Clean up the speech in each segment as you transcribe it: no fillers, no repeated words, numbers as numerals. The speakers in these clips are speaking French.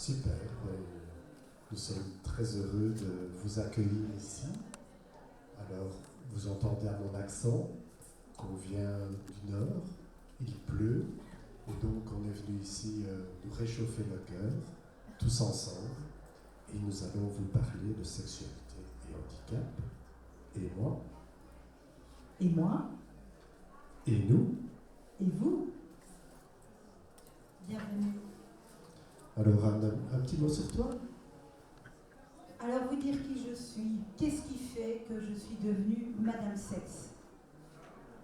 Super. Nous sommes très heureux de vous accueillir ici. Alors, vous entendez à mon accent qu'on vient du nord, il pleut, et donc on est venu ici nous réchauffer le cœur, tous ensemble, et nous allons vous parler de sexualité et handicap. Et moi. Et moi. Et nous. Et vous. Bienvenue. Alors, un petit mot sur toi. Alors, vous dire qui je suis. Qu'est-ce qui fait que je suis devenue Madame Sexe?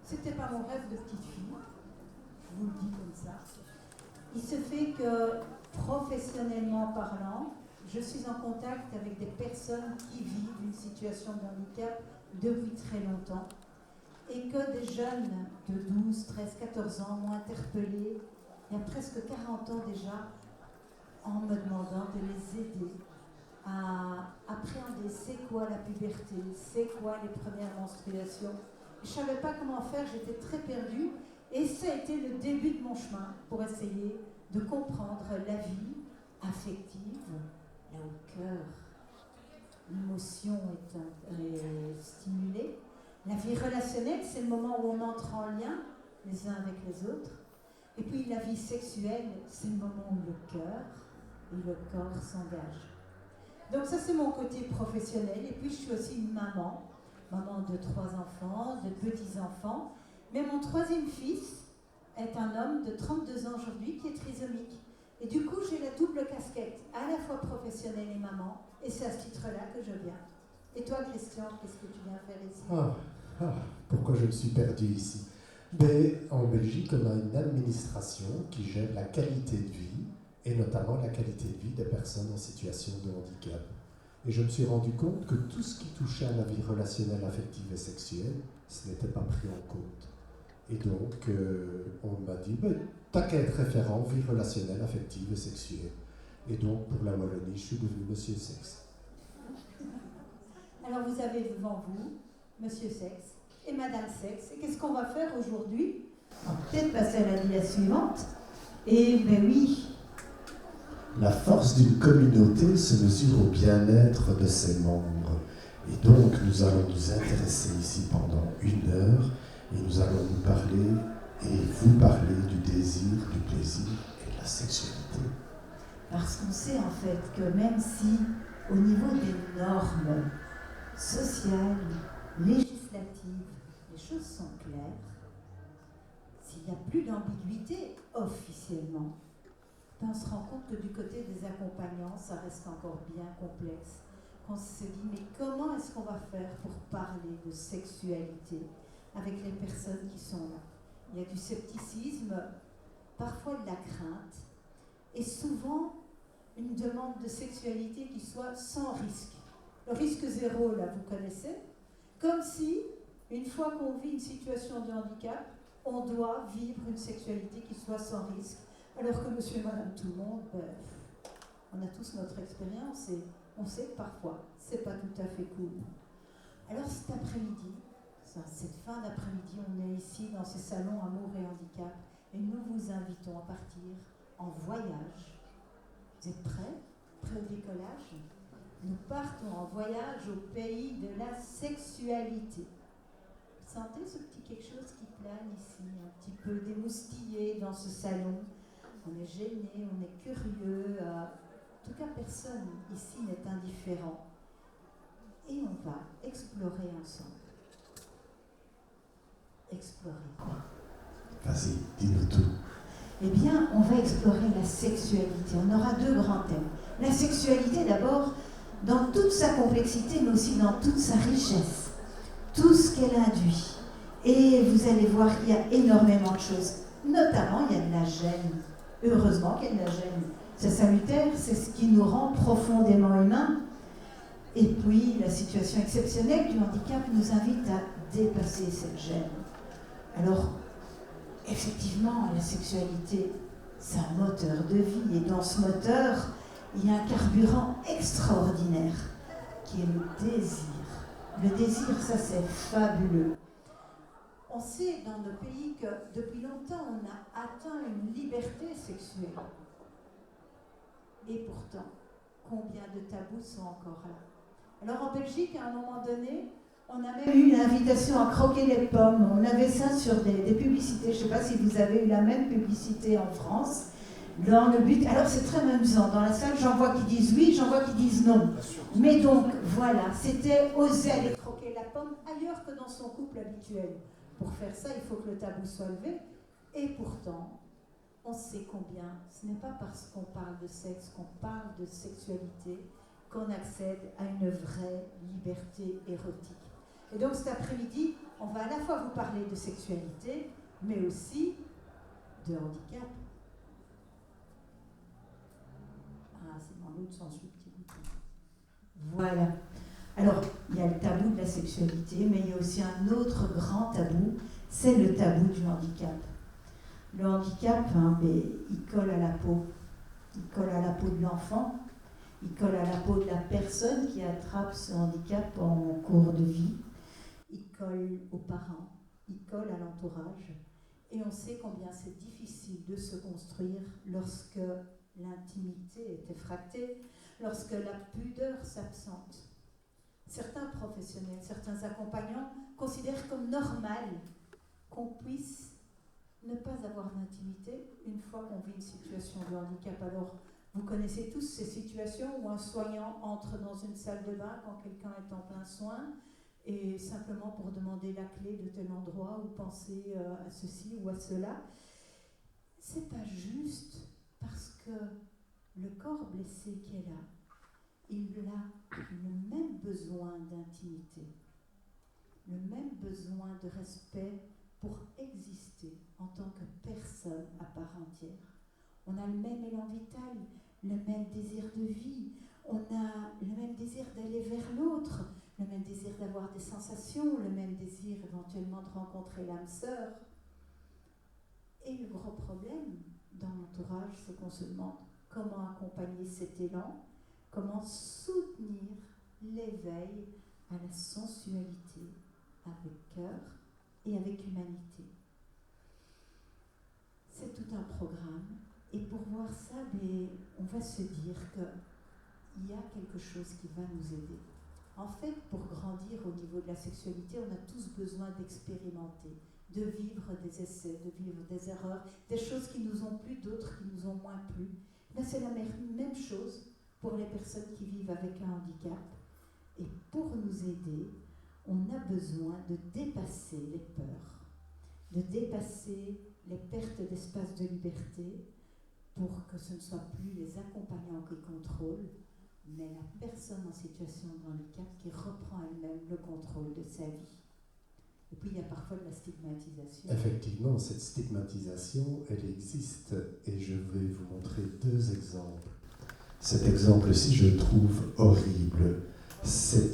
C'était pas mon rêve de petite fille, je vous le dis comme ça. Il se fait que, professionnellement parlant, je suis en contact avec des personnes qui vivent une situation de handicap depuis très longtemps et que des jeunes de 12, 13, 14 ans m'ont interpellée il y a presque 40 ans déjà en me demandant de les aider à appréhender c'est quoi la puberté, c'est quoi les premières menstruations. Je ne savais pas comment faire, j'étais très perdue et ça a été le début de mon chemin pour essayer de comprendre la vie affective, là où le cœur, l'émotion est stimulée. La vie relationnelle, c'est le moment où on entre en lien les uns avec les autres. Et puis la vie sexuelle, c'est le moment où le cœur et le corps s'engagent. Donc ça, c'est mon côté professionnel. Et puis je suis aussi une maman de 3 enfants, de petits-enfants. Mais mon 3e fils est un homme de 32 ans aujourd'hui qui est trisomique. Et du coup, j'ai la double casquette, à la fois professionnelle et maman. Et c'est à ce titre-là que je viens. Et toi, Christian, qu'est-ce que tu viens faire ici? Pourquoi je me suis perdu ici? Ben, en Belgique, on a une administration qui gère la qualité de vie, et notamment la qualité de vie des personnes en situation de handicap. Et je me suis rendu compte que tout ce qui touchait à la vie relationnelle, affective et sexuelle, ce n'était pas pris en compte. Et donc, on m'a dit, t'as qu'à être référent vie relationnelle, affective et sexuelle. Et donc, pour la Wallonie, je suis devenu Monsieur Sexe. Alors, vous avez devant vous Monsieur Sexe et Madame Sexe. Et qu'est-ce qu'on va faire aujourd'hui? On va peut-être passer à la diapositive suivante. Et ben oui. La force d'une communauté se mesure au bien-être de ses membres. Et donc, nous allons nous intéresser ici pendant 1 heure et nous allons nous parler et vous parler du désir, du plaisir et de la sexualité. Parce qu'on sait en fait que même si au niveau des normes sociales, législatives, les choses sont claires, s'il n'y a plus d'ambiguïté officiellement, on se rend compte que du côté des accompagnants, ça reste encore bien complexe. Qu'on se dit, mais comment est-ce qu'on va faire pour parler de sexualité avec les personnes qui sont là? Il y a du scepticisme, parfois de la crainte, et souvent une demande de sexualité qui soit sans risque. Le risque 0, là, vous connaissez? Comme si, une fois qu'on vit une situation de handicap, on doit vivre une sexualité qui soit sans risque. Alors que monsieur et madame tout le monde, on a tous notre expérience et on sait que parfois, c'est pas tout à fait cool. Alors cet après-midi, cette fin d'après-midi, on est ici dans ce salon Amour et Handicap et nous vous invitons à partir en voyage. Vous êtes prêts? Prêts au décollage? Nous partons en voyage au pays de la sexualité. Vous sentez ce petit quelque chose qui plane ici, un petit peu démoustillé dans ce salon? On est gêné, on est curieux. En tout cas, personne ici n'est indifférent. Et on va explorer ensemble. Explorer quoi? Vas-y, dis-nous tout. Eh bien, on va explorer la sexualité. On aura 2 grands thèmes. La sexualité, d'abord, dans toute sa complexité, mais aussi dans toute sa richesse. Tout ce qu'elle induit. Et vous allez voir qu'il y a énormément de choses. Notamment, il y a de la gêne. Heureusement qu'il y a de la gêne. C'est salutaire, c'est ce qui nous rend profondément humains. Et puis, la situation exceptionnelle du handicap nous invite à dépasser cette gêne. Alors, effectivement, la sexualité, c'est un moteur de vie. Et dans ce moteur, il y a un carburant extraordinaire qui est le désir. Le désir, ça c'est fabuleux. On sait dans nos pays que depuis longtemps, on a atteint une liberté sexuelle. Et pourtant, combien de tabous sont encore là? Alors en Belgique, à un moment donné, on a même eu l'invitation à croquer les pommes. On avait ça sur des publicités. Je ne sais pas si vous avez eu la même publicité en France. Dans le but, alors c'est très amusant. Dans la salle, j'en vois qui disent oui, j'en vois qui disent non. Mais donc, voilà, c'était oser aller croquer la pomme ailleurs que dans son couple habituel. Pour faire ça, il faut que le tabou soit levé. Et pourtant, on sait combien, ce n'est pas parce qu'on parle de sexe, qu'on parle de sexualité, qu'on accède à une vraie liberté érotique. Et donc cet après-midi, on va à la fois vous parler de sexualité, mais aussi de handicap. Ah, c'est dans l'autre sens, le petit bouton. Voilà. Alors, il y a le tabou de la sexualité, mais il y a aussi un autre grand tabou, c'est le tabou du handicap. Le handicap, il colle à la peau. Il colle à la peau de l'enfant, il colle à la peau de la personne qui attrape ce handicap en cours de vie, il colle aux parents, il colle à l'entourage. Et on sait combien c'est difficile de se construire lorsque l'intimité est effractée, lorsque la pudeur s'absente. Certains professionnels, certains accompagnants considèrent comme normal qu'on puisse ne pas avoir d'intimité une fois qu'on vit une situation de handicap. Alors, vous connaissez tous ces situations où un soignant entre dans une salle de bain quand quelqu'un est en plein soin et simplement pour demander la clé de tel endroit ou penser à ceci ou à cela. C'est pas juste parce que le corps blessé qui est là, il a le même besoin d'intimité, le même besoin de respect pour exister en tant que personne à part entière. On a le même élan vital, le même désir de vie, on a le même désir d'aller vers l'autre, le même désir d'avoir des sensations, le même désir éventuellement de rencontrer l'âme sœur. Et le gros problème dans l'entourage, c'est qu'on se demande comment accompagner cet élan, comment soutenir l'éveil à la sensualité avec cœur et avec humanité. C'est tout un programme. Et pour voir ça, on va se dire qu'il y a quelque chose qui va nous aider. En fait, pour grandir au niveau de la sexualité, on a tous besoin d'expérimenter, de vivre des essais, de vivre des erreurs, des choses qui nous ont plu, d'autres qui nous ont moins plu. Là, c'est la même chose pour les personnes qui vivent avec un handicap. Et pour nous aider, on a besoin de dépasser les peurs, de dépasser les pertes d'espace de liberté pour que ce ne soit plus les accompagnants qui contrôlent, mais la personne en situation de handicap qui reprend elle-même le contrôle de sa vie. Et puis il y a parfois de la stigmatisation. Effectivement, cette stigmatisation, elle existe et je vais vous montrer 2 exemples. Cet exemple-ci, je le trouve horrible. C'est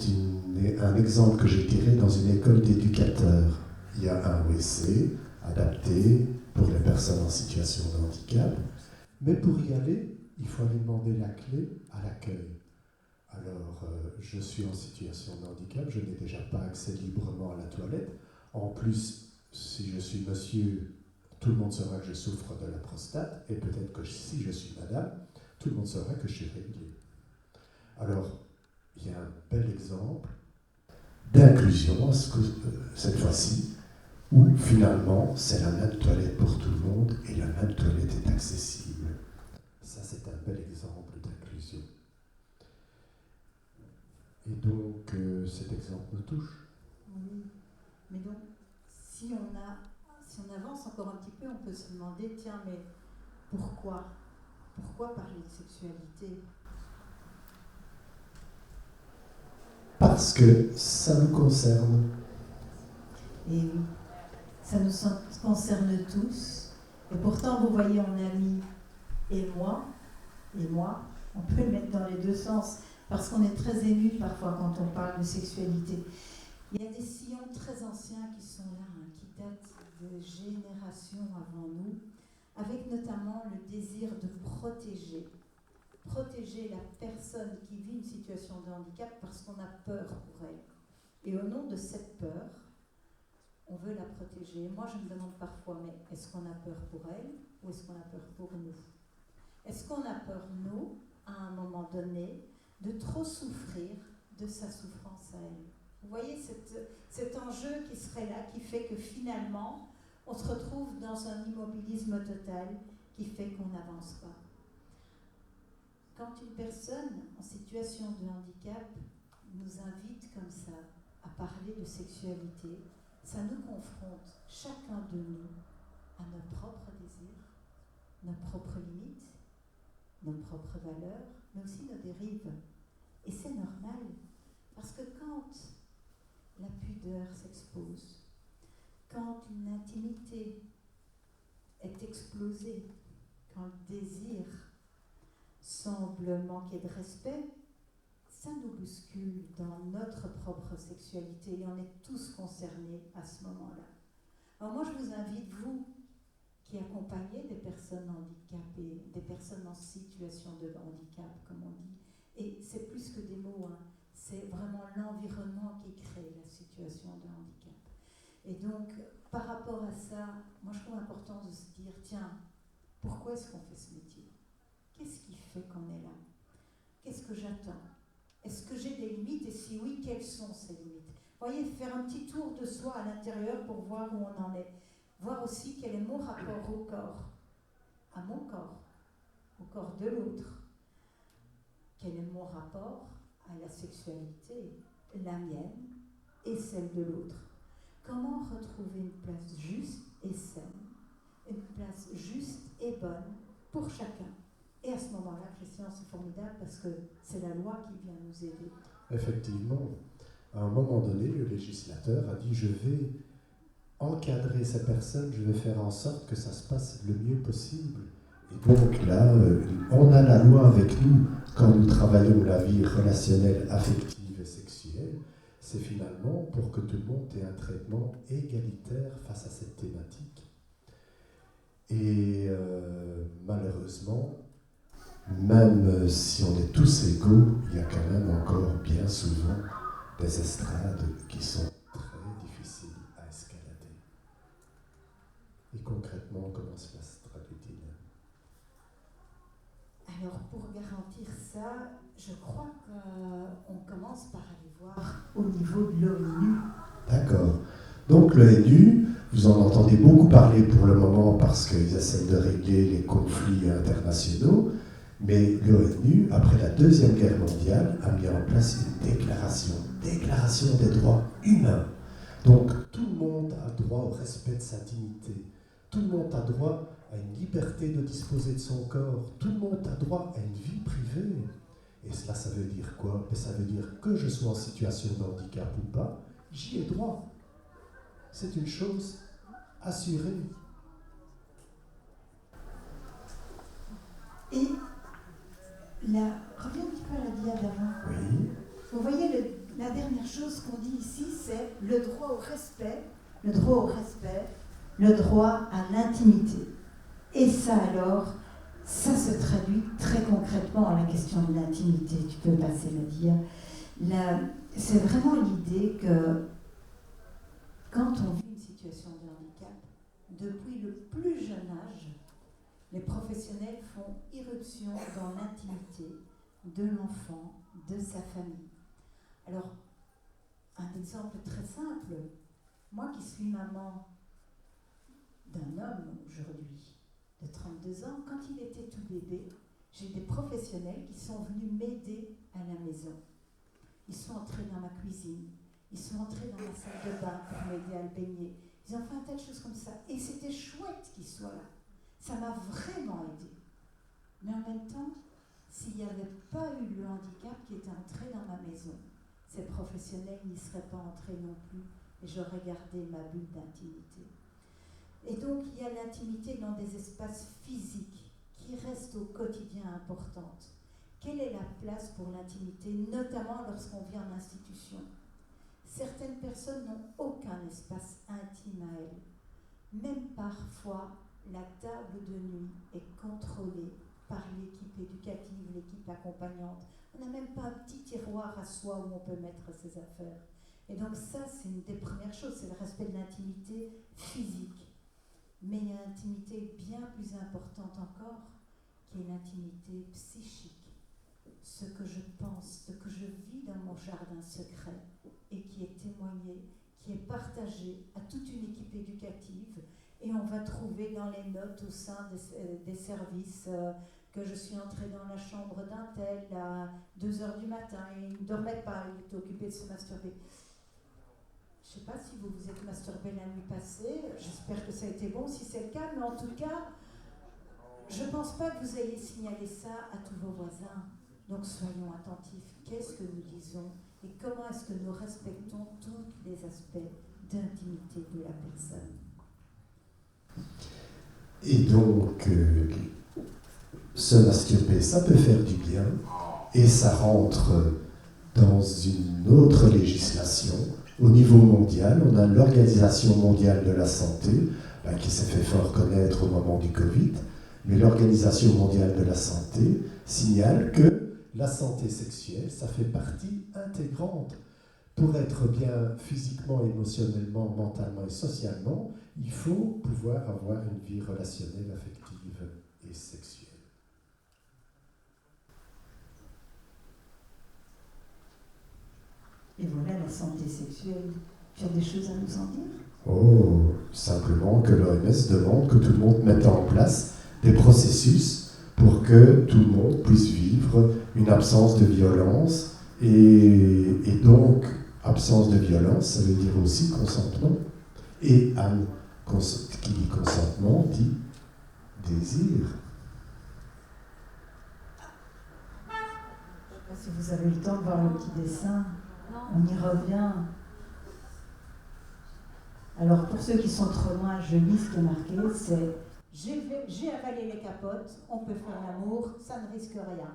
un exemple que j'ai tiré dans une école d'éducateurs. Il y a un WC adapté pour les personnes en situation de handicap, mais pour y aller, il faut aller demander la clé à l'accueil. Alors, je suis en situation de handicap, je n'ai déjà pas accès librement à la toilette. En plus, si je suis monsieur, tout le monde saura que je souffre de la prostate, et peut-être que si je suis madame, tout le monde saura que je suis réglé. Alors, il y a un bel exemple d'inclusion, cette fois-ci, où finalement, c'est la même toilette pour tout le monde, et la même toilette est accessible. Ça, c'est un bel exemple d'inclusion. Et donc, cet exemple nous touche. Oui, mais donc, si on avance encore un petit peu, on peut se demander, tiens, mais pourquoi parler de sexualité? Parce que ça nous concerne. Et oui, ça nous concerne tous. Et pourtant, vous voyez, on a mis et moi, on peut le mettre dans les 2 sens, parce qu'on est très ému parfois quand on parle de sexualité. Il y a des sillons très anciens qui sont là, qui datent de générations avant nous, avec notamment le désir de protéger la personne qui vit une situation de handicap parce qu'on a peur pour elle. Et au nom de cette peur, on veut la protéger. Moi, je me demande parfois, mais est-ce qu'on a peur pour elle ou est-ce qu'on a peur pour nous? Est-ce qu'on a peur, nous, à un moment donné, de trop souffrir de sa souffrance à elle. Vous voyez cet enjeu qui serait là, qui fait que finalement, on se retrouve dans un immobilisme total qui fait qu'on n'avance pas. Quand une personne en situation de handicap nous invite comme ça à parler de sexualité, ça nous confronte, chacun de nous, à nos propres désirs, nos propres limites, nos propres valeurs, mais aussi nos dérives. Et c'est normal, parce que quand la pudeur s'expose, quand l'intimité est explosée, quand le désir semble manquer de respect, ça nous bouscule dans notre propre sexualité et on est tous concernés à ce moment-là. Alors moi, je vous invite, vous qui accompagnez des personnes handicapées, des personnes en situation de handicap, comme on dit, et c'est plus que des mots, hein, c'est vraiment l'environnement qui crée la situation de handicap. Et donc, par rapport à ça, moi je trouve important de se dire, tiens, pourquoi est-ce qu'on fait ce métier ? Qu'est-ce qui fait qu'on est là ? Qu'est-ce que j'attends ? Est-ce que j'ai des limites ? Et si oui, quelles sont ces limites ? Vous voyez, faire un petit tour de soi à l'intérieur pour voir où on en est. Voir aussi quel est mon rapport au corps, à mon corps, au corps de l'autre. Quel est mon rapport à la sexualité, la mienne et celle de l'autre. Comment retrouver une place juste et saine, une place juste et bonne pour chacun. Et à ce moment-là, Christian, c'est formidable parce que c'est la loi qui vient nous aider. Effectivement, à un moment donné, le législateur a dit « je vais encadrer ces personnes, je vais faire en sorte que ça se passe le mieux possible ». Et donc là, on a la loi avec nous quand nous travaillons la vie relationnelle, affective et sexuelle. C'est finalement pour que tout le monde ait un traitement égalitaire face à cette thématique. Et malheureusement, même si on est tous égaux, il y a quand même encore bien souvent des estrades qui sont très difficiles à escalader. Et concrètement, comment cela se traduit-il ? Alors, pour garantir ça, je crois qu'on commence par aller voir au niveau de l'ONU. D'accord. Donc l'ONU, vous en entendez beaucoup parler pour le moment parce qu'ils essaient de régler les conflits internationaux, mais l'ONU, après la Deuxième Guerre mondiale, a mis en place une déclaration des droits humains. Donc tout le monde a droit au respect de sa dignité, tout le monde a droit à une liberté de disposer de son corps, tout le monde a droit à une vie privée. Et cela, ça veut dire quoi ? Ça veut dire que je sois en situation de handicap ou pas, j'y ai droit. C'est une chose assurée. Et reviens un petit peu à la dia d'avant. Oui. Vous voyez, la dernière chose qu'on dit ici, c'est le droit au respect, le droit à l'intimité. Et ça alors, ça se traduit très concrètement à la question de l'intimité. Tu peux passer le dire. C'est vraiment l'idée que quand on vit une situation de handicap, depuis le plus jeune âge, les professionnels font irruption dans l'intimité de l'enfant, de sa famille. Alors, un exemple très simple, moi qui suis maman d'un homme aujourd'hui de 32 ans, quand il était tout bébé, j'ai des professionnels qui sont venus m'aider à la maison. Ils sont entrés dans ma cuisine, ils sont entrés dans ma salle de bain pour m'aider à le baigner. Ils ont fait un tas de choses comme ça. Et c'était chouette qu'ils soient là. Ça m'a vraiment aidé. Mais en même temps, s'il n'y avait pas eu le handicap qui était entré dans ma maison, ces professionnels n'y seraient pas entrés non plus et j'aurais gardé ma bulle d'intimité. Et donc, il y a l'intimité dans des espaces physiques qui restent au quotidien importantes. Quelle est la place pour l'intimité, notamment lorsqu'on vient en institution ? Certaines personnes n'ont aucun espace intime à elles. Même parfois, la table de nuit est contrôlée par l'équipe éducative, l'équipe accompagnante. On n'a même pas un petit tiroir à soi où on peut mettre ses affaires. Et donc ça, c'est une des premières choses, c'est le respect de l'intimité physique. Mais il y a une intimité bien plus importante encore, qui est l'intimité psychique. ce que je pense, ce que je vis dans mon jardin secret et qui est témoigné, qui est partagé à toute une équipe éducative. Et on va trouver dans les notes au sein des services que je suis entrée dans la chambre d'un tel à 2h du matin et il ne dormait pas, il était occupé de se masturber. Je ne sais pas si vous vous êtes masturbé la nuit passée, j'espère que ça a été bon si c'est le cas, mais en tout cas, je ne pense pas que vous ayez signalé ça à tous vos voisins. Donc soyons attentifs, qu'est-ce que nous disons et comment est-ce que nous respectons tous les aspects d'intimité de la personne. Et donc, se masturber, ça peut faire du bien, et ça rentre dans une autre législation. Au niveau mondial, on a l'Organisation mondiale de la santé, qui s'est fait fort connaître au moment du Covid, mais l'Organisation mondiale de la santé signale que la santé sexuelle, ça fait partie intégrante. Pour être bien physiquement, émotionnellement, mentalement et socialement, il faut pouvoir avoir une vie relationnelle, affective et sexuelle. Et voilà la santé sexuelle. Tu as des choses à nous en dire ? Oh, simplement que l'OMS demande que tout le monde mette en place des processus pour que tout le monde puisse vivre une absence de violence et donc absence de violence, ça veut dire aussi consentement. Et Anne, qui dit consentement, dit désir. Je ne sais pas si vous avez eu le temps de voir le petit dessin. On y revient. Alors pour ceux qui sont trop loin, je lis ce qui est marqué, c'est j'ai avalé les capotes, on peut faire l'amour, ça ne risque rien.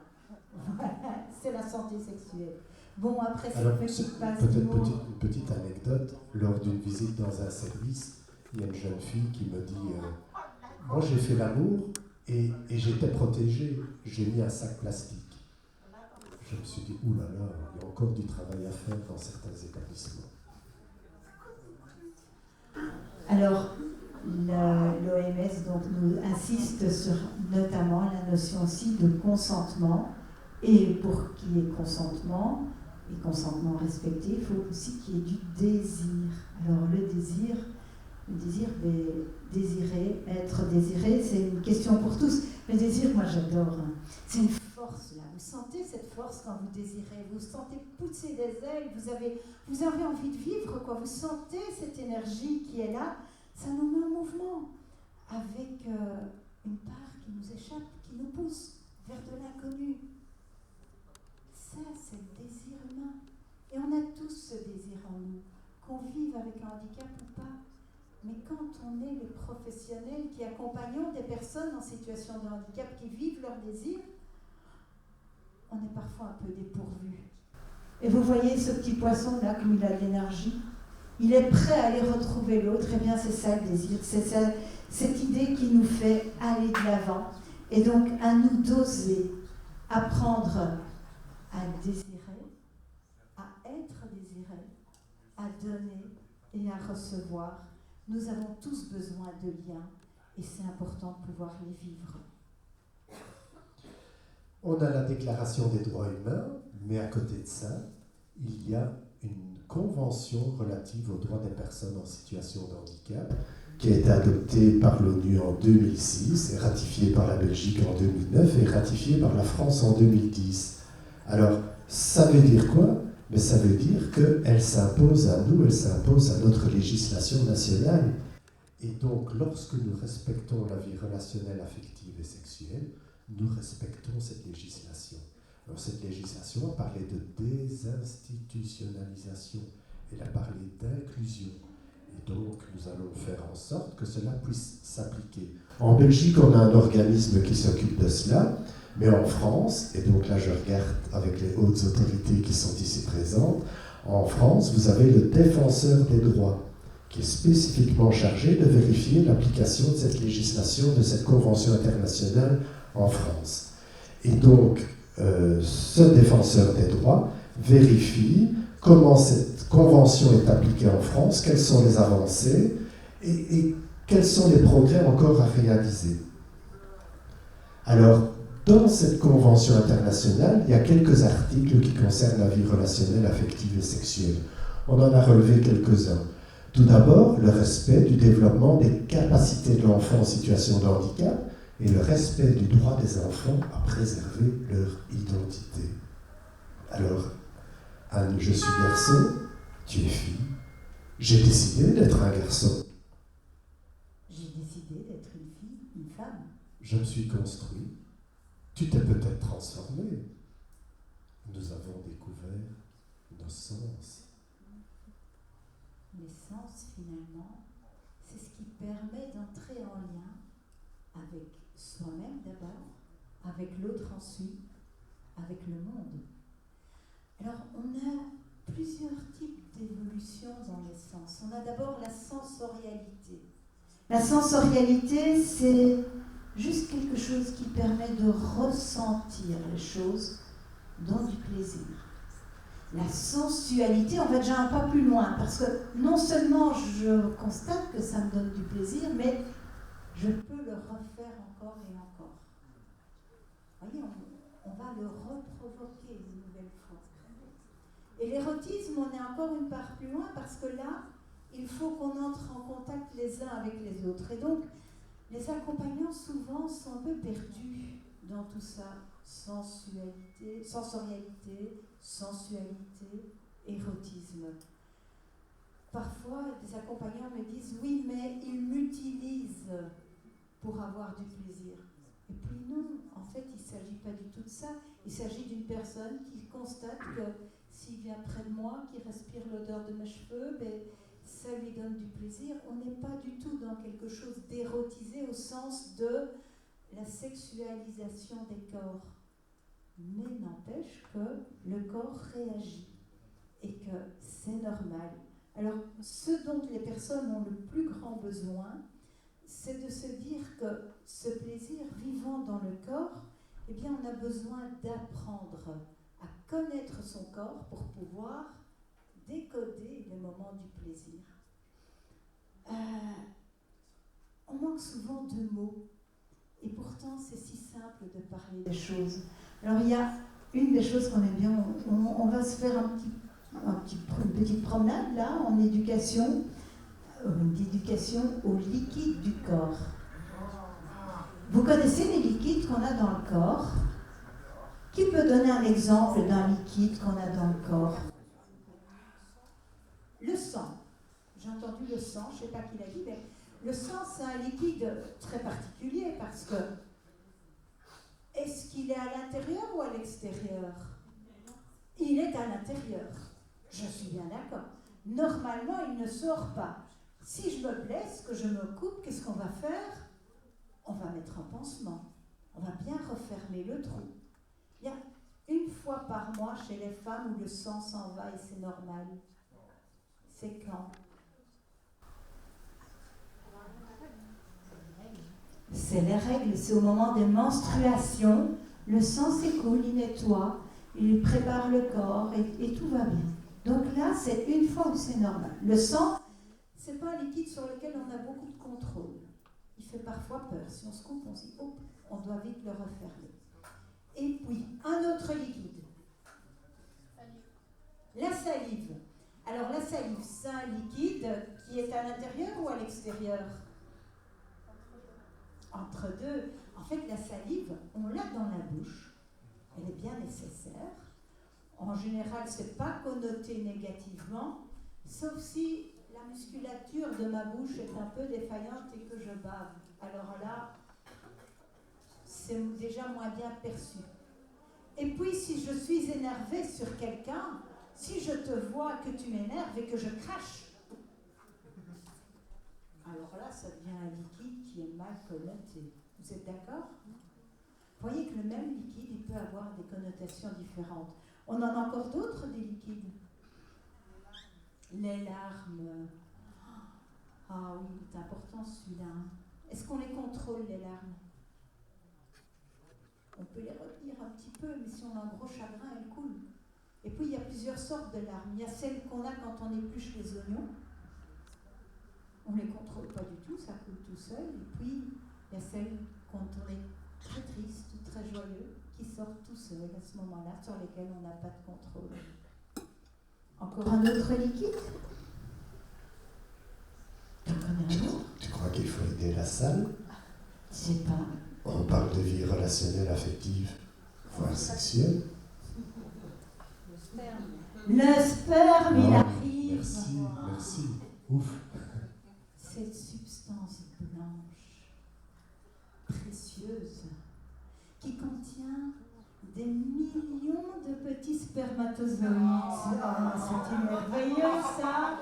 Voilà, c'est la santé sexuelle. Bon, après cette petite passe peut-être une petite anecdote. Lors d'une visite dans un service, il y a une jeune fille qui me dit moi j'ai fait l'amour et j'étais protégée, j'ai mis un sac plastique. Je me suis dit, oulala, il y a encore du travail à faire dans certains établissements. Alors, l'OMS donc, nous insiste sur notamment la notion aussi de consentement. Et pour qu'il y ait consentement, et consentement respecté, il faut aussi qu'il y ait du désir. Alors le désir, désirer, être désiré, c'est une question pour tous. Le désir, moi j'adore. C'est une force là. Vous sentez cette force quand vous désirez. Vous sentez pousser des ailes. Vous avez envie de vivre, quoi. Vous sentez cette énergie qui est là. Ça nous met en mouvement avec une part qui nous échappe, qui nous pousse vers de l'inconnu. Ça, c'est le désir humain. Et on a tous ce désir en nous, qu'on vive avec un handicap ou pas. Mais quand on est les professionnels qui accompagnons des personnes en situation de handicap qui vivent leur désir, on est parfois un peu dépourvu. Et vous voyez ce petit poisson là, comme il a de l'énergie, il est prêt à aller retrouver l'autre. Eh bien, c'est ça le désir, c'est ça, cette idée qui nous fait aller de l'avant. Et donc, à nous d'oser apprendre à désirer, à être désiré, à donner et à recevoir. Nous avons tous besoin de liens et c'est important de pouvoir les vivre. On a la Déclaration des droits humains, mais à côté de ça, il y a une convention relative aux droits des personnes en situation de handicap qui a été adoptée par l'ONU en 2006 et ratifiée par la Belgique en 2009 et ratifiée par la France en 2010. Alors, ça veut dire quoi ? Mais ça veut dire qu'elle s'impose à nous, elle s'impose à notre législation nationale. Et donc, lorsque nous respectons la vie relationnelle, affective et sexuelle, nous respectons cette législation. Alors, cette législation a parlé de désinstitutionnalisation, elle a parlé d'inclusion. Et donc, nous allons faire en sorte que cela puisse s'appliquer. En Belgique, on a un organisme qui s'occupe de cela. Mais en France, et donc là je regarde avec les hautes autorités qui sont ici présentes, en France, vous avez le défenseur des droits, qui est spécifiquement chargé de vérifier l'application de cette législation, de cette convention internationale en France. Et donc, ce défenseur des droits vérifie comment cette convention est appliquée en France, quelles sont les avancées et quels sont les progrès encore à réaliser. Alors, Dans cette convention internationale, il y a quelques articles qui concernent la vie relationnelle, affective et sexuelle. On en a relevé quelques-uns. Tout d'abord, le respect du développement des capacités de l'enfant en situation de handicap et le respect du droit des enfants à préserver leur identité. Alors, Anne, je suis garçon, tu es fille. J'ai décidé d'être un garçon. J'ai décidé d'être une fille, une femme. Je me suis construit. Tu t'es peut-être transformé. Nous avons découvert nos sens. Les sens, finalement, c'est ce qui permet d'entrer en lien avec soi-même d'abord, avec l'autre ensuite, avec le monde. Alors, on a plusieurs types d'évolutions dans les sens. On a d'abord la sensorialité. La sensorialité, c'est juste quelque chose qui permet de ressentir les choses dans du plaisir. La sensualité, on va déjà un pas plus loin, parce que non seulement je constate que ça me donne du plaisir, mais je peux le refaire encore et encore. Vous voyez, on va le reprovoquer une nouvelle fois. Et l'érotisme, on est encore une part plus loin, parce que là, il faut qu'on entre en contact les uns avec les autres. Et donc, les accompagnants, souvent, sont un peu perdus dans tout ça. Sensualité, sensorialité, sensualité, érotisme. Parfois, des accompagnants me disent « Oui, mais ils m'utilisent pour avoir du plaisir. » Et puis non, en fait, il ne s'agit pas du tout de ça. Il s'agit d'une personne qui constate que s'il vient près de moi, qui respire l'odeur de mes cheveux, ben, ça lui donne du plaisir. On n'est pas du tout dans quelque chose d'érotisé au sens de la sexualisation des corps. Mais n'empêche que le corps réagit et que c'est normal. Alors, ce dont les personnes ont le plus grand besoin, c'est de se dire que ce plaisir vivant dans le corps, eh bien, on a besoin d'apprendre à connaître son corps pour pouvoir décoder les moments du plaisir. On manque souvent de mots, et pourtant c'est si simple de parler des choses. Alors il y a une des choses qu'on aime bien, on va se faire une petite promenade là, en éducation, une éducation au liquide du corps. Vous connaissez les liquides qu'on a dans le corps? Qui peut donner un exemple d'un liquide qu'on a dans le corps? Le sang. J'ai entendu le sang, je ne sais pas qui l'a dit, mais le sang, c'est un liquide très particulier parce que est-ce qu'il est à l'intérieur ou à l'extérieur? Il est à l'intérieur. Je suis bien d'accord. Normalement, il ne sort pas. Si je me blesse, que je me coupe, qu'est-ce qu'on va faire? On va mettre un pansement. On va bien refermer le trou. Il y a une fois par mois chez les femmes où le sang s'en va et c'est normal. C'est quand? C'est les règles, c'est au moment des menstruations. Le sang s'écoule, il nettoie, il prépare le corps et tout va bien. Donc là, c'est une fois où c'est normal. Le sang, c'est pas un liquide sur lequel on a beaucoup de contrôle. Il fait parfois peur. Si on se coupe, on se dit, oh, on doit vite le refermer. Et puis, un autre liquide. La salive. Alors la salive, c'est un liquide qui est à l'intérieur ou à l'extérieur? Entre deux. En fait, la salive, on l'a dans la bouche. Elle est bien nécessaire. En général, ce n'est pas connoté négativement, sauf si la musculature de ma bouche est un peu défaillante et que je bave. Alors là, c'est déjà moins bien perçu. Et puis, si je suis énervée sur quelqu'un, si je te vois que tu m'énerves et que je crache, alors là, ça devient un liquide qui est mal connoté. Vous êtes d'accord? Vous voyez que le même liquide, il peut avoir des connotations différentes. On en a encore d'autres, des liquides. Les larmes. Ah oui, c'est important celui-là. Est-ce qu'on les contrôle, les larmes? On peut les retenir un petit peu, mais si on a un gros chagrin, elles coulent. Et puis, il y a plusieurs sortes de larmes. Il y a celles qu'on a quand on épluche les oignons. On ne les contrôle pas du tout, ça coule tout seul. Et puis, il y a celles quand on est très tristes ou très joyeux qui sortent tout seuls à ce moment-là, sur lesquels on n'a pas de contrôle. Encore un autre liquide? Tu crois qu'il faut aider la salle? Je sais pas. On parle de vie relationnelle, affective, voire sexuelle. Le sperme, il arrive. Merci. Ouf. Cette substance blanche, précieuse, qui contient des millions de petits spermatozoïdes. Ah, c'est merveilleux ça.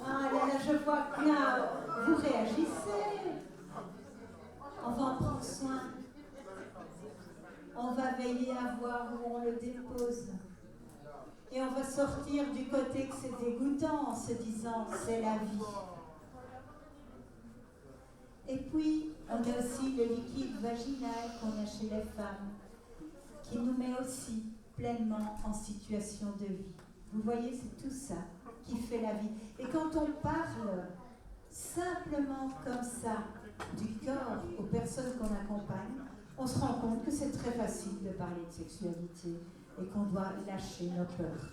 Ah là là, je vois bien, vous réagissez. On va en prendre soin. On va veiller à voir où on le dépose. Et on va sortir du côté que c'est dégoûtant en se disant c'est la vie. Et puis, on a aussi le liquide vaginal qu'on a chez les femmes, qui nous met aussi pleinement en situation de vie. Vous voyez, c'est tout ça qui fait la vie. Et quand on parle simplement comme ça du corps aux personnes qu'on accompagne, on se rend compte que c'est très facile de parler de sexualité et qu'on doit lâcher nos peurs.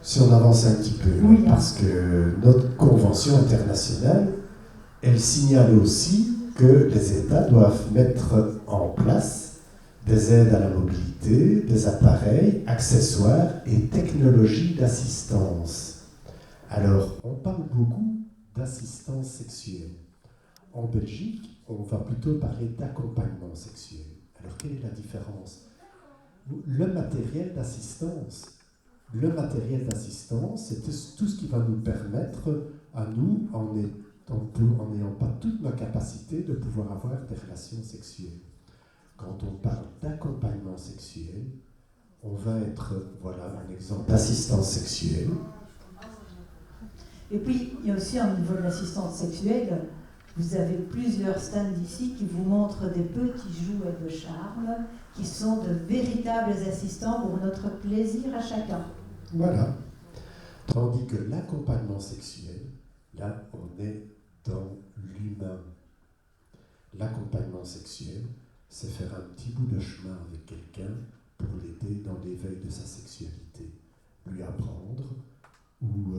Si on avance un petit peu, oui, parce que notre convention internationale, elle signale aussi que les États doivent mettre en place des aides à la mobilité, des appareils, accessoires et technologies d'assistance. Alors, on parle beaucoup d'assistance sexuelle. En Belgique, on va plutôt parler d'accompagnement sexuel. Alors, quelle est la différence? Le matériel d'assistance, c'est tout ce qui va nous permettre à nous, en n'ayant pas toutes nos capacités, de pouvoir avoir des relations sexuelles. Quand on parle d'accompagnement sexuel, on va être, voilà un exemple d'assistance sexuelle. Et puis, il y a aussi au niveau de l'assistance sexuelle, vous avez plusieurs stands ici qui vous montrent des petits jouets de charme qui sont de véritables assistants pour notre plaisir à chacun. Voilà. Tandis que l'accompagnement sexuel, là, on est dans l'humain. L'accompagnement sexuel, c'est faire un petit bout de chemin avec quelqu'un pour l'aider dans l'éveil de sa sexualité, lui apprendre ou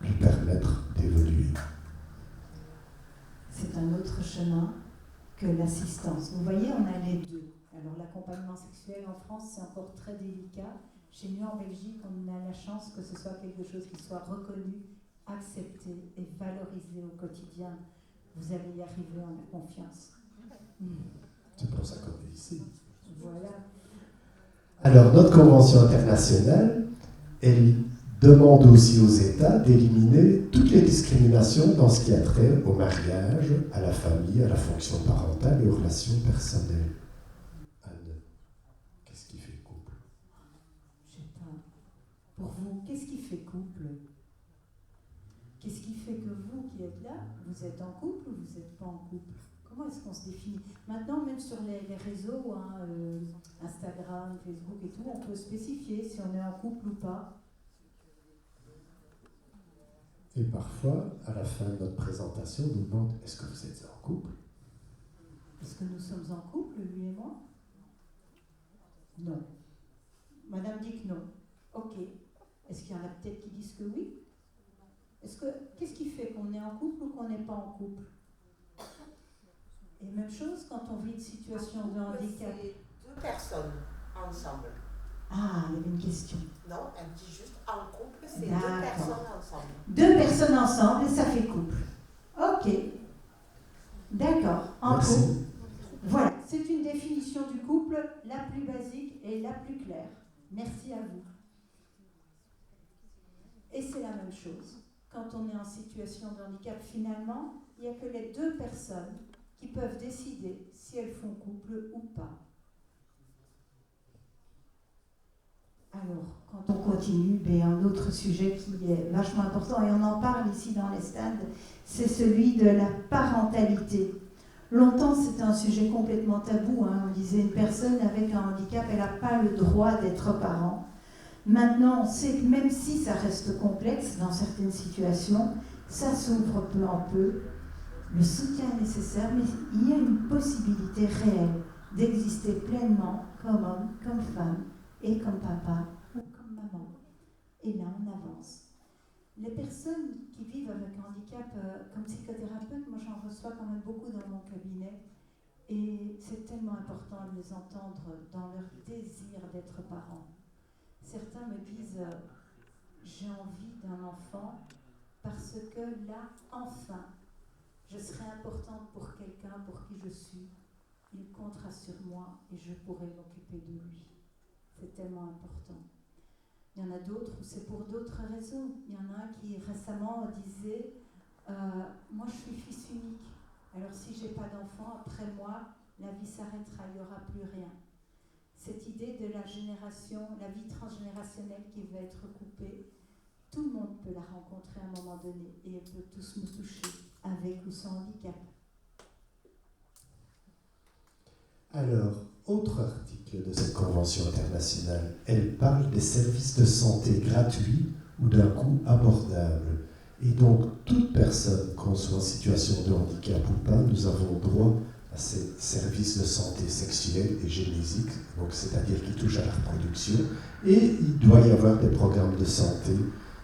lui permettre d'évoluer. C'est un autre chemin que l'assistance. Vous voyez, on a les deux. Alors l'accompagnement sexuel en France, c'est encore très délicat. Chez nous, en Belgique, on a la chance que ce soit quelque chose qui soit reconnu, accepté et valorisé au quotidien. Vous allez y arriver, on a confiance. C'est pour ça qu'on est ici. Voilà. Alors, notre convention internationale, elle demande aussi aux États d'éliminer toutes les discriminations dans ce qui a trait au mariage, à la famille, à la fonction parentale et aux relations personnelles. Anne, qu'est-ce qui fait couple? Je sais pas. Pour vous, qu'est-ce qui fait couple? Qu'est-ce qui fait que vous qui êtes là, vous êtes en couple ou vous n'êtes pas en couple? Comment est-ce qu'on se définit? Maintenant, même sur les réseaux, Instagram, Facebook et tout, on peut spécifier si on est en couple ou pas. Et parfois, à la fin de notre présentation, on nous demande « Est-ce que vous êtes en couple ?» Est-ce que nous sommes en couple, lui et moi? Non. Madame dit que non. Ok. Est-ce qu'il y en a peut-être qui disent que oui? Qu'est-ce qui fait qu'on est en couple ou qu'on n'est pas en couple? Et même chose quand on vit une situation de handicap. C'est deux personnes ensemble. Ah, il y avait une question. Non, elle dit juste en couple, c'est D'accord. deux personnes ensemble. Deux personnes ensemble et ça fait couple. Ok. D'accord. En couple. Voilà, c'est une définition du couple la plus basique et la plus claire. Merci à vous. Et c'est la même chose. Quand on est en situation de handicap, finalement, il n'y a que les deux personnes qui peuvent décider si elles font couple ou pas. Alors, quand on continue, un autre sujet qui est vachement important, et on en parle ici dans les stands, c'est celui de la parentalité. Longtemps, c'était un sujet complètement tabou. On disait une personne avec un handicap, elle n'a pas le droit d'être parent. Maintenant, on sait que même si ça reste complexe dans certaines situations, ça s'ouvre peu en peu. Le soutien est nécessaire, mais il y a une possibilité réelle d'exister pleinement comme homme, comme femme, et comme papa ou comme maman. Et là, on avance. Les personnes qui vivent avec un handicap, comme psychothérapeute, moi j'en reçois quand même beaucoup dans mon cabinet. Et c'est tellement important de les entendre dans leur désir d'être parents. Certains me disent j'ai envie d'un enfant parce que là, enfin, je serai importante pour quelqu'un pour qui je suis. Il comptera sur moi et je pourrai m'occuper de lui. C'est tellement important. Il y en a d'autres où c'est pour d'autres raisons. Il y en a un qui récemment disait moi je suis fils unique. Alors si j'ai pas d'enfant, après moi, la vie s'arrêtera, il n'y aura plus rien. Cette idée de la génération, la vie transgénérationnelle qui va être coupée, tout le monde peut la rencontrer à un moment donné et elle peut tous nous toucher, avec ou sans handicap. Alors, autre article de cette convention internationale, elle parle des services de santé gratuits ou d'un coût abordable. Et donc, toute personne, qu'on soit en situation de handicap ou pas, nous avons droit à ces services de santé sexuelle et génésique, donc c'est-à-dire qui touchent à la reproduction, et il doit y avoir des programmes de santé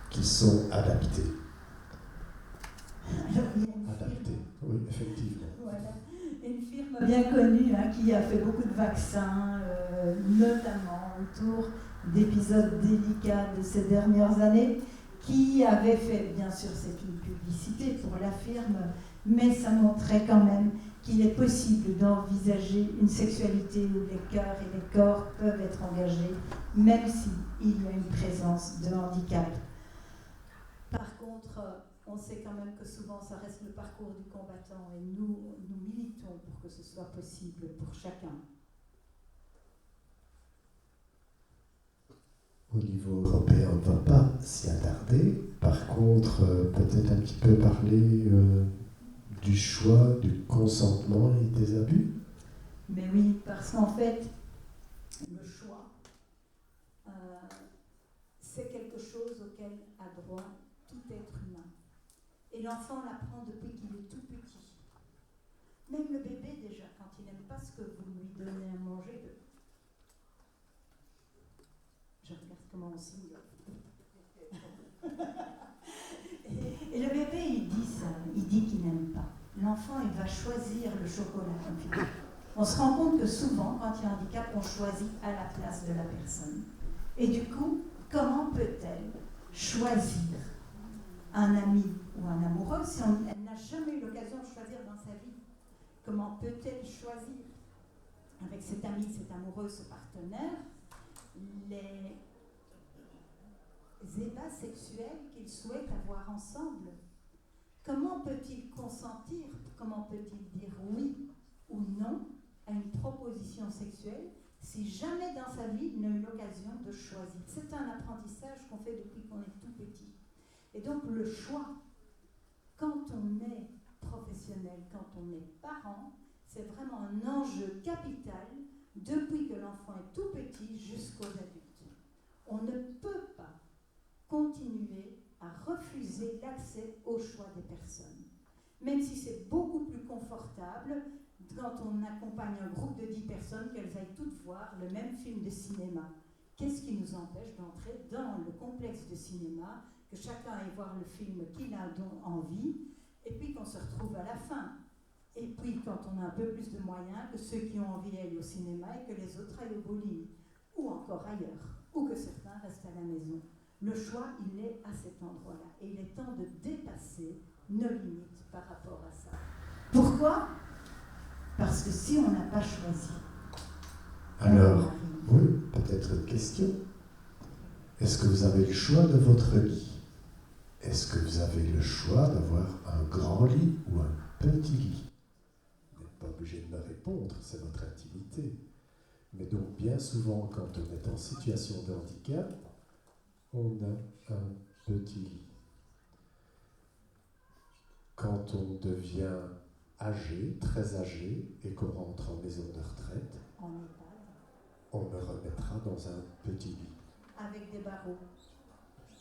qui sont adaptés. Adaptés, oui, effectivement. Voilà. Une firme bien connue qui a fait beaucoup de vaccins, notamment autour d'épisodes délicats de ces dernières années, qui avait fait, bien sûr c'est une publicité pour la firme, mais ça montrait quand même qu'il est possible d'envisager une sexualité où les cœurs et les corps peuvent être engagés, même s'il y a une présence de handicap. Par contre, on sait quand même que souvent ça reste le parcours du combattant et nous militons pour que ce soit possible pour chacun. Au niveau européen, on ne va pas s'y attarder. Par contre, peut-être un petit peu parler du choix, du consentement et des abus. Mais oui, parce qu'en fait, le choix, c'est quelque chose auquel a droit tout être humain. Et l'enfant l'apprend depuis qu'il est tout petit. Même le bébé, déjà, quand il n'aime pas ce que vous lui donnez à manger, je regarde comment on signe. Et le bébé, il dit ça, il dit qu'il n'aime pas. L'enfant, il va choisir le chocolat confit. On se rend compte que souvent, quand il y a un handicap, on choisit à la place de la personne. Et du coup, comment peut-elle choisir un ami ou un amoureux si elle n'a jamais eu l'occasion de choisir dans sa vie? Comment peut-elle choisir avec cet ami, cet amoureux, ce partenaire, les ébats sexuels qu'ils souhaitent avoir ensemble? Comment peut-il consentir? Comment peut-il dire oui ou non à une proposition sexuelle si jamais dans sa vie il n'a eu l'occasion de choisir? C'est un apprentissage qu'on fait depuis qu'on est tout petit. Et donc le choix, quand on est professionnel, quand on est parent, c'est vraiment un enjeu capital depuis que l'enfant est tout petit jusqu'aux adultes. On ne peut pas continuer à refuser l'accès au choix des personnes. Même si c'est beaucoup plus confortable quand on accompagne un groupe de 10 personnes qu'elles aillent toutes voir le même film de cinéma. Qu'est-ce qui nous empêche d'entrer dans le complexe de cinéma, que chacun aille voir le film qu'il a envie, et puis qu'on se retrouve à la fin. Et puis quand on a un peu plus de moyens, que ceux qui ont envie aillent au cinéma et que les autres aillent au bowling, ou encore ailleurs, ou que certains restent à la maison. Le choix, il est à cet endroit-là. Et il est temps de dépasser nos limites par rapport à ça. Pourquoi? Parce que si on n'a pas choisi... Alors, oui, peut-être une question. Est-ce que vous avez le choix de votre lit? Est-ce que vous avez le choix d'avoir un grand lit ou un petit lit? Vous n'êtes pas obligé de me répondre, c'est votre intimité. Mais donc, bien souvent, quand on est en situation de handicap, on a un petit lit. Quand on devient âgé, très âgé, et qu'on rentre en maison de retraite, on me remettra dans un petit lit. Avec des barreaux.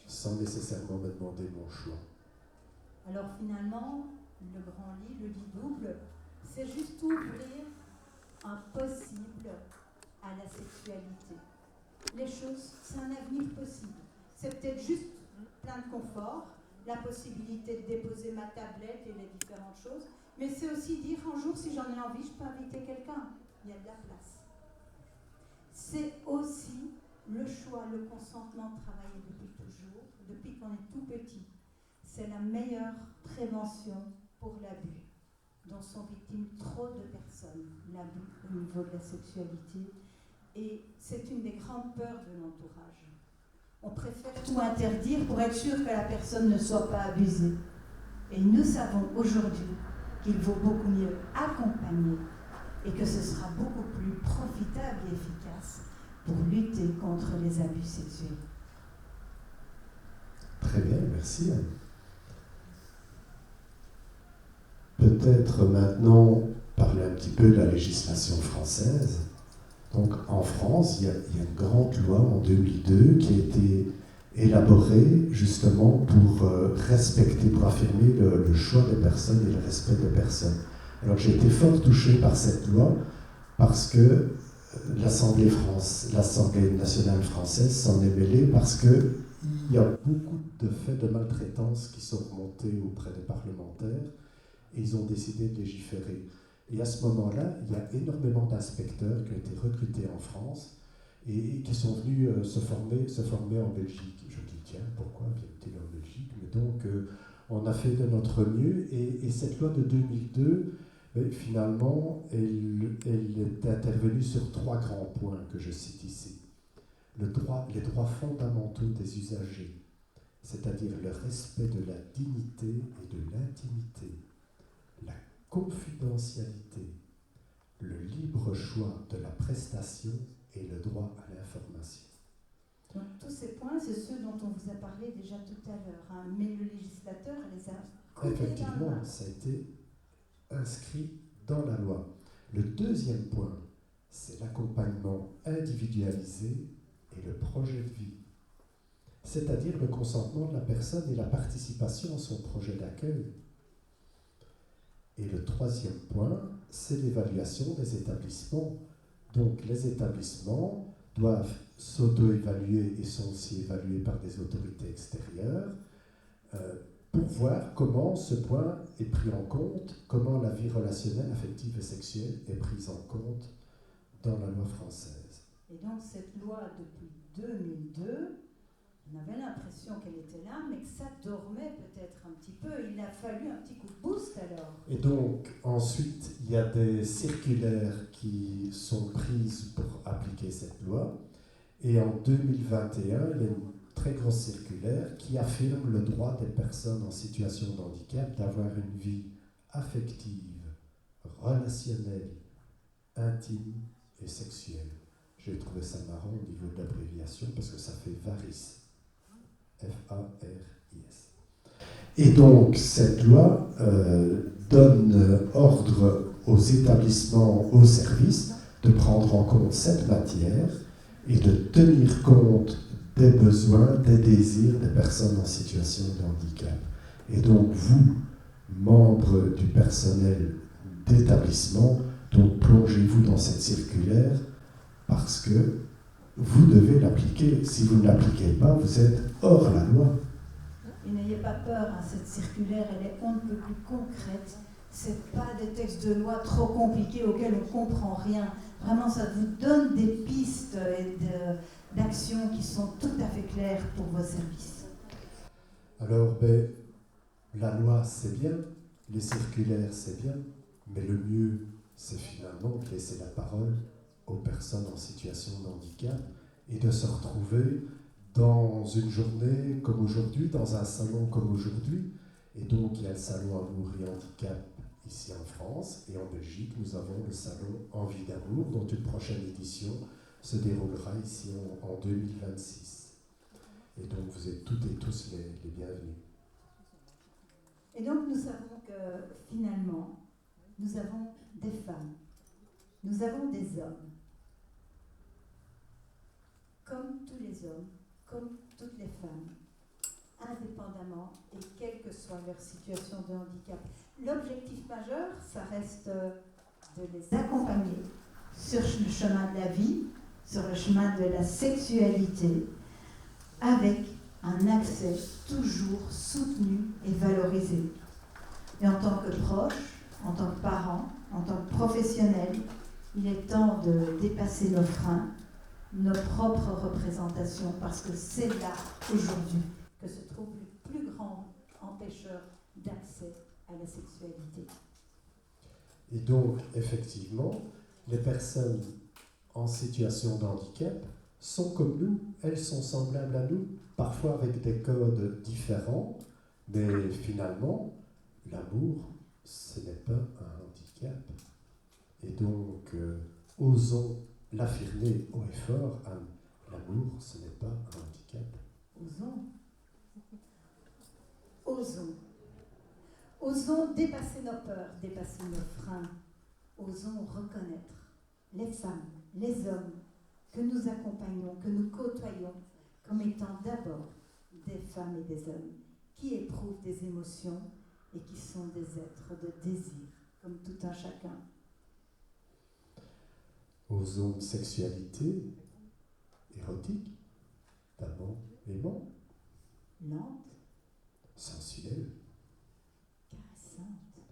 Sans nécessairement me demander mon choix. Alors finalement, le grand lit, le lit double, c'est juste ouvrir un possible à la sexualité. Les choses, c'est un avenir possible. C'est peut-être juste plein de confort, la possibilité de déposer ma tablette et les différentes choses, mais c'est aussi dire un jour, si j'en ai envie, je peux inviter quelqu'un. Il y a de la place. C'est aussi le choix, le consentement de travailler depuis toujours, depuis qu'on est tout petit. C'est la meilleure prévention pour l'abus, dont sont victimes trop de personnes, l'abus au niveau de la sexualité. Et c'est une des grandes peurs de l'entourage. On préfère tout interdire pour être sûr que la personne ne soit pas abusée. Et nous savons aujourd'hui qu'il vaut beaucoup mieux accompagner et que ce sera beaucoup plus profitable et efficace pour lutter contre les abus sexuels. Très bien, merci Anne. Peut-être maintenant parler un petit peu de la législation française. Donc en France, il y a une grande loi en 2002 qui a été élaborée justement pour respecter, pour affirmer le choix des personnes et le respect des personnes. Alors j'ai été fort touché par cette loi parce que l'Assemblée nationale française s'en est mêlée parce qu'il y a beaucoup de faits de maltraitance qui sont remontés auprès des parlementaires et ils ont décidé de légiférer. Et à ce moment-là, il y a énormément d'inspecteurs qui ont été recrutés en France et qui sont venus se former en Belgique. Je me dis, tiens, pourquoi viennent-ils en Belgique? Mais donc, on a fait de notre mieux et cette loi de 2002, finalement, elle est intervenue sur 3 grands points que je cite ici. Les droits fondamentaux des usagers, c'est-à-dire le respect de la dignité et de l'intimité, la confidentialité, le libre choix de la prestation et le droit à l'information. Donc tous ces points, c'est ceux dont on vous a parlé déjà tout à l'heure, hein, mais le législateur les a coupés. Effectivement, ça a été inscrit dans la loi. Le deuxième point, c'est l'accompagnement individualisé et le projet de vie, c'est-à-dire le consentement de la personne et la participation à son projet d'accueil. Et le troisième point, c'est l'évaluation des établissements. Donc les établissements doivent s'auto-évaluer et sont aussi évalués par des autorités extérieures pour voir comment ce point est pris en compte, comment la vie relationnelle, affective et sexuelle est prise en compte dans la loi française. Et donc cette loi, depuis 2002, on avait l'impression qu'elle était là, mais que ça dormait peut-être un petit peu. Il a fallu un petit coup de boost alors. Et donc, ensuite, il y a des circulaires qui sont prises pour appliquer cette loi. Et en 2021, il y a une très grosse circulaire qui affirme le droit des personnes en situation de handicap d'avoir une vie affective, relationnelle, intime et sexuelle. J'ai trouvé ça marrant au niveau de l'abréviation parce que ça fait VARIS. F-A-R-I-S. Et donc, cette loi donne ordre aux établissements, aux services, de prendre en compte cette matière et de tenir compte des besoins, des désirs des personnes en situation de handicap. Et donc, vous, membres du personnel d'établissement, donc plongez-vous dans cette circulaire parce que vous devez l'appliquer. Si vous ne l'appliquez pas, vous êtes hors la loi. Et n'ayez pas peur, hein, cette circulaire, elle est un peu plus concrète. C'est pas des textes de loi trop compliqués auxquels on ne comprend rien. Vraiment, ça vous donne des pistes et d'actions qui sont tout à fait claires pour vos services. Alors, la loi, c'est bien, les circulaires, c'est bien, mais le mieux, c'est finalement de laisser la parole aux personnes en situation de handicap et de se retrouver dans une journée comme aujourd'hui, dans un salon comme aujourd'hui. Et donc, il y a le salon Amour et Handicap ici en France, et en Belgique, nous avons le salon Envie d'amour, dont une prochaine édition se déroulera ici en 2026. Et donc, vous êtes toutes et tous les bienvenus. Et donc, nous savons que finalement, nous avons des femmes, nous avons des hommes, comme tous les hommes, comme toutes les femmes, indépendamment et quelle que soit leur situation de handicap. L'objectif majeur, ça reste de les accompagner sur le chemin de la vie, sur le chemin de la sexualité, avec un accès toujours soutenu et valorisé. Et en tant que proche, en tant que parent, en tant que professionnel, il est temps de dépasser nos freins, nos propres représentations, parce que c'est là, aujourd'hui, que se trouve le plus grand empêcheur d'accès à la sexualité. Et donc, effectivement, les personnes en situation de handicap sont comme nous, elles sont semblables à nous, parfois avec des codes différents, mais finalement, l'amour, ce n'est pas un handicap. Et donc, osons l'affirmer haut et fort, Anne, l'amour, ce n'est pas un handicap. Osons. Osons. Osons dépasser nos peurs, dépasser nos freins. Osons reconnaître les femmes, les hommes que nous accompagnons, que nous côtoyons, comme étant d'abord des femmes et des hommes qui éprouvent des émotions et qui sont des êtres de désir, comme tout un chacun. Osons une sexualité érotique, d'abord aimant, Lente, sensuelle, caressante,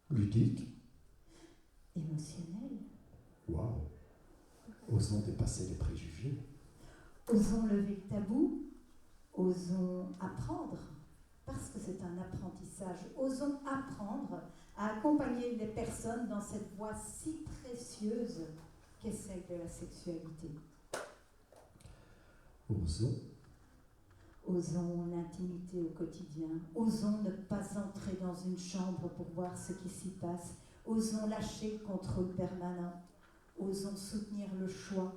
ludique. émotionnelle. Waouh! Osons dépasser les préjugés. Osons lever le tabou, osons apprendre, parce que c'est un apprentissage. Osons apprendre à accompagner les personnes dans cette voie si précieuse qu'est celle de la sexualité. Osons. Osons l'intimité au quotidien. Osons ne pas entrer dans une chambre pour voir ce qui s'y passe. Osons lâcher le contrôle permanent. Osons soutenir le choix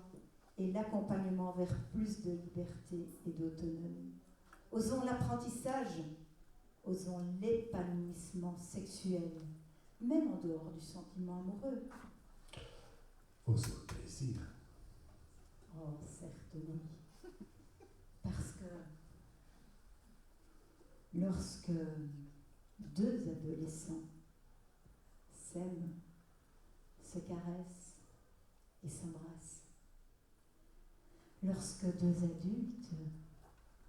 et l'accompagnement vers plus de liberté et d'autonomie. Osons l'apprentissage. Osons l'épanouissement sexuel, même en dehors du sentiment amoureux. Osons le plaisir. Oh, certes oui. Parce que lorsque deux adolescents s'aiment, se caressent et s'embrassent, lorsque deux adultes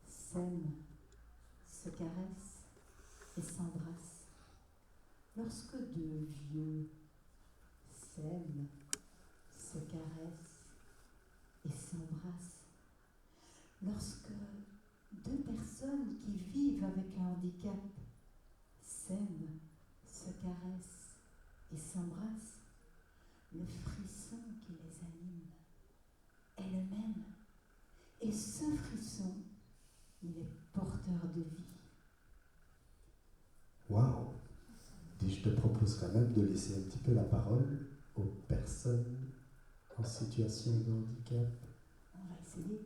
s'aiment, se caressent et s'embrassent, lorsque deux vieux s'aiment, se caressent et s'embrassent, lorsque deux personnes qui vivent avec un handicap s'aiment, se caressent et s'embrassent, le frisson qui les anime est le même. Et ce frisson, il est porteur de vie. Waouh! Je te proposerais même de laisser un petit peu la parole aux personnes en situation de handicap. On va essayer.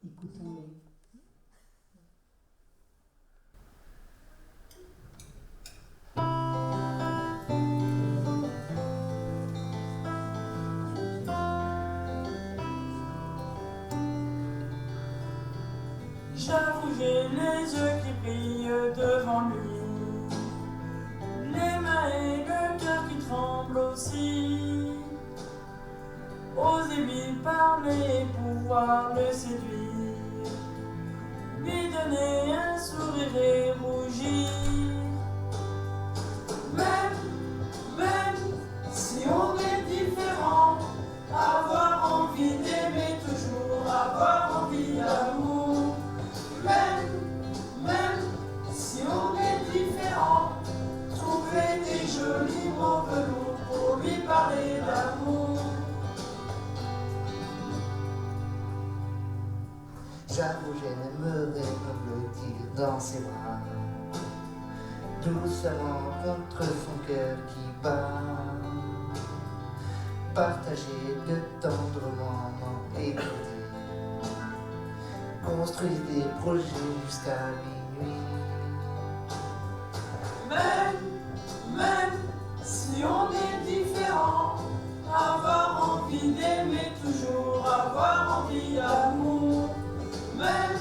Écoutons-les. J'avoue, j'ai les yeux qui brillent devant lui, les mains et le cœur qui tremblent aussi. Osez-lui parler, pouvoir le séduire, lui donner un sourire et rougir. Même si on est différent, avoir envie d'aimer toujours, avoir envie d'amour. Même si on est différent, trouver des jolis mots velours pour lui parler d'amour. J'avoue, j'aimerais me blottir dans ses bras, doucement contre son cœur qui bat, partager de tendres moments et construire des projets jusqu'à minuit. Même si on est différent, avoir envie d'aimer toujours, avoir envie d'amour. Même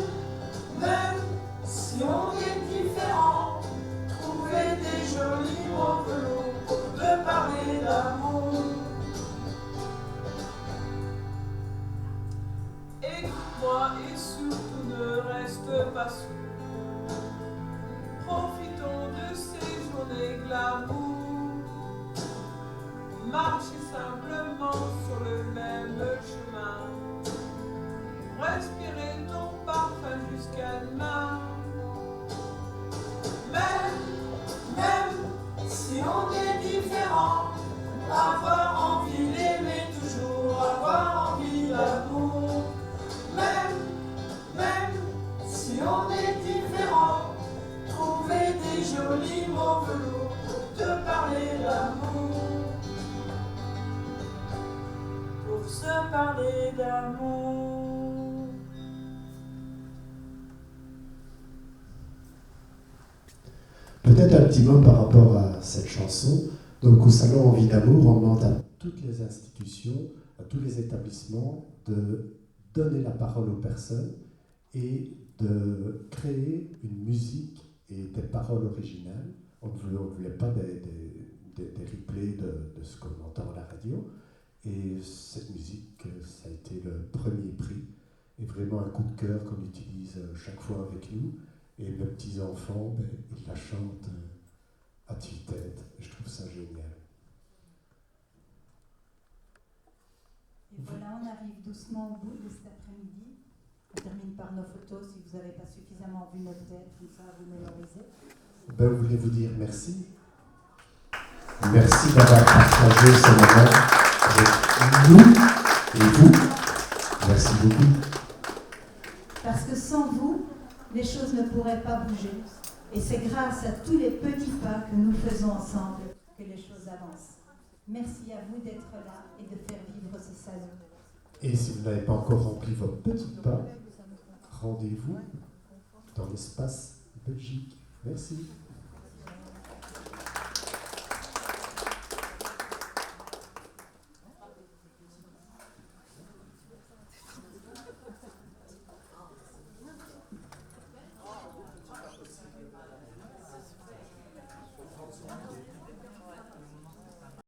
parler d'amour. Peut-être un petit mot par rapport à cette chanson. Donc au Salon Envie d'amour, on demande à toutes les institutions, à tous les établissements de donner la parole aux personnes et de créer une musique et des paroles originales. On ne voulait pas des replays de ce qu'on entend à la radio. Et cette musique, ça a été le premier prix. Et vraiment un coup de cœur qu'on utilise chaque fois avec nous. Et mes petits-enfants, ils la chantent à tue-tête. Je trouve ça génial. Et voilà, on arrive doucement au bout de cet après-midi. On termine par nos photos, si vous n'avez pas suffisamment vu notre tête, comme ça vous mémorisez. Voulez-vous dire merci? Merci d'avoir partagé ce moment avec nous et vous. Merci beaucoup. Parce que sans vous, les choses ne pourraient pas bouger. Et c'est grâce à tous les petits pas que nous faisons ensemble que les choses avancent. Merci à vous d'être là et de faire vivre ces salons. Et si vous n'avez pas encore rempli vos petits pas, rendez-vous dans l'espace Belgique. Merci.